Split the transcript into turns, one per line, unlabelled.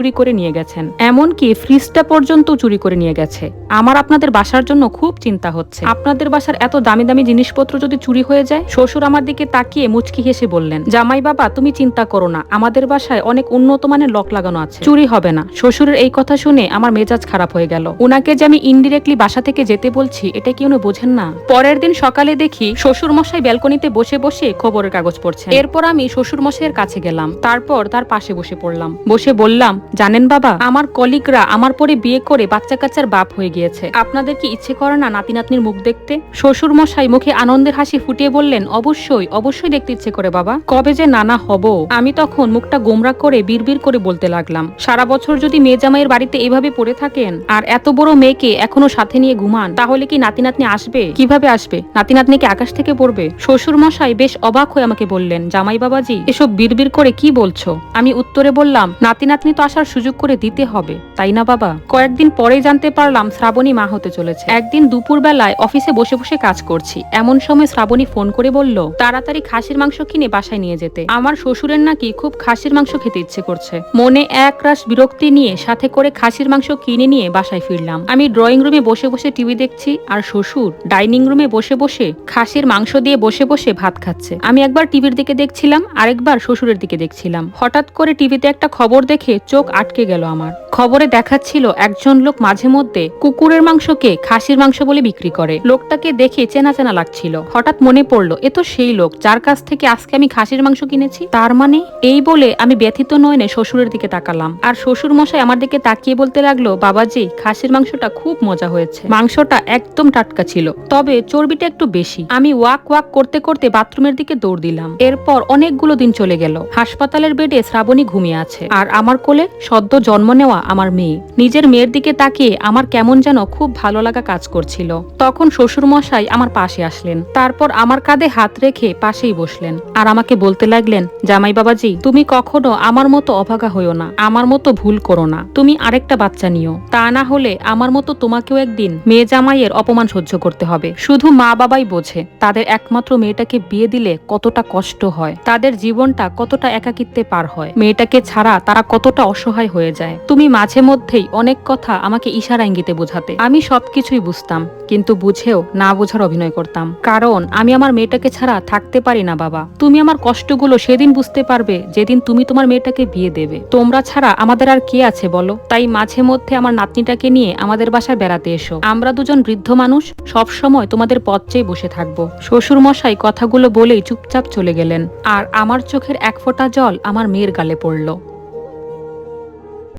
চুরি করে নিয়ে গেছেন, এমনকি ফ্রিজটা পর্যন্ত চুরি করে নিয়ে গেছে। আমার আপনাদের বাসার জন্য খুব চিন্তা হচ্ছে। আপনাদের বাসার এত দামি দামি জিনিসপত্র যদি চুরি হয়ে যায়। শ্বশুর আমার দিকে তাকিয়ে মুচকি হেসে বললেন, জামাই বাবা তুমি চিন্তা করো না, আমাদের বাসায় অনেক উন্নত মানের লক লাগানো আছে, চুরি হবে না। শ্বশুরের এই কথা শুনে আমার মেজাজ খারাপ হয়ে গেল। উনাকে যে আমি ইনডিরেক্টলি বাসা থেকে যেতে বলছি, এটা কি উনি বোঝেন না? পরের দিন সকালে দেখি শ্বশুর মশাই ব্যালকনিতে বসে বসে খবরের কাগজ পড়ছেন। এরপর আমি শ্বশুর মশাইয়ের কাছে গেলাম, তারপর তার পাশে বসে পড়লাম। বসে বললাম, জানেন বাবা, আমার কলিগরা আমার পরে বিয়ে করে বাচ্চা কাচ্চার বাপ হয়ে গিয়েছে। আপনাদের কি ইচ্ছে করে না নাতি নাতনির মুখ দেখতে? শ্বশুর মশাই মুখে আনন্দের হাসি ফুটিয়ে বললেন, অবশ্যই অবশ্যই দেখতে ইচ্ছে করে বাবা, কবে যে নানা হব। আমি তখন মুখটা গোমরা করে বিড়বিড় করে বলতে লাগলাম, সারা বছর যদি মেয়ে জামাইয়ের বাড়িতে এভাবে পড়ে থাকেন আর এত বড় মেয়েকে এখনো সাথে নিয়ে ঘুমান, তাহলে কি নাতি নাতনি আসবে? কিভাবে আসবে? নাতি নাতনিকে আকাশ থেকে পড়বে? শ্বশুর মশাই বেশ অবাক হয়ে আমাকে বললেন, জামাই বাবাজি এসব বিড়বিড় করে কি বলছো? আমি উত্তরে বললাম, নাতি নাতনি তো আসার সুযোগ করে দিতে হবে, তাই না বাবা? কয়েকদিন পরেই জানতে পারলাম শ্রাবণী মা হতে চলেছে। একদিন দুপুর বেলায় অফিসে বসে বসে কাজ করছি, এমন সময় শ্রাবণী ফোন করে বলল, তাড়াতাড়ি খাসির মাংস কিনে বাসায় নিয়ে যেতে। আমার শ্বশুরের নাকি খুব খাসির মাংস খেতে ইচ্ছে করছে। মনে এক রাশ বিরক্তি নিয়ে সাথে করে খাসির মাংস কিনে নিয়ে বাসায় ফিরলাম। আমি ড্রয়িং রুমে বসে বসে টিভি দেখছি, আর শ্বশুর ডাইনিং রুমে বসে বসে খাসির মাংস দিয়ে বসে বসে ভাত খাচ্ছে। আমি একবার টিভির দিকে দেখছিলাম, আরেকবার শ্বশুরের দিকে দেখছিলাম। হঠাৎ করে টিভিতে একটা খবর দেখে চোখ আটকে গেল আমার। খবরে দেখাচ্ছিল একজন লোক মাঝে মধ্যে কুকুরের মাংসকে খাসির মাংস বলে বিক্রি করে। লোকটাকে দেখে চেনা চেনা লাগছিল। হঠাৎ মনে পড়লো, এ তো সেই লোক যার কাছ থেকে আজকে আমি খাসির মাংস কিনেছি। তার মানে? এই বলে আমি ব্যথিত নয়নে শ্বশুরের দিকে তাকালাম, আর শ্বশুর মশাই আমার দিকে তাকিয়ে বলতে লাগলো, বাবাজি খাসির মাংসটা খুব মজা হয়েছে, মাংসটা একদম টাটকা ছিল, তবে চর্বিটা একটু বেশি। আমি ওয়াক ওয়াক করতে করতে বাথরুমের দিকে দৌড় দিলাম। এরপর অনেকগুলো দিন চলে গেল। হাসপাতালের বেডে শ্রাবণী ঘুমিয়ে আছে, আর আমার কোলে সদ্য জন্ম নেওয়া আমার মেয়ে। নিজের মেয়ের দিকে তাকিয়ে আমার কেমন যেন খুব ভালো লাগা কাজ করছিল। তখন শ্বশুর মশাই আমার পাশে আসলেন, তারপর আমার কাঁধে হাত রেখে পাশেই বসলেন, আর আমাকে বলতে লাগলেন, জামাই বাবাজি তুমি কখনো আমার মতো অভাগা হইও না, আমার মতো ভুল করো না, তুমি আরেকটা বাচ্চা নিও, তা না হলে আমার মতো তোমাকেও একদিন মেয়ে জামাইয়ের অপমান সহ্য করতে হবে। শুধু মা বাবাই বোঝে তাদের একমাত্র মেয়েটাকে বিয়ে দিলে কতটা কষ্ট হয়, তাদের জীবনটা কতটা একাকিত্বে পার হয়, মেয়েটাকে ছাড়া তারা কতটা অসহায় হয়ে যায়। তুমি মাঝে মধ্যেই অনেক কথা আমাকে ইশারা ইঙ্গিতে বোঝাতে, আমি সবকিছুই বুঝতাম, কিন্তু বুঝেও না বোঝার অভিনয় করতাম, কারণ আমি আমার মেয়েটাকে ছাড়া থাকতে পারি না বাবা। তুমি আমার কষ্টগুলো সেদিন বুঝতে পারবে যেদিন তুমি তোমার মেয়েটাকে বিয়ে দেবে। তোমরা ছাড়া আমাদের আর কে আছে বলো? তাই মাঝে মধ্যে আমার নাতনিটাকে নিয়ে আমাদের বাসায় বেড়াতে এসো, আমরা দুজন বৃদ্ধ মানুষ সব সময় তোমাদের পথ চেয়ে বসে থাকবো। শ্বশুর মশাই কথাগুলো বলেই চুপচাপ চলে গেলেন, আর আমার চোখের এক ফোঁটা জল আমার মেয়ের গালে পড়লো।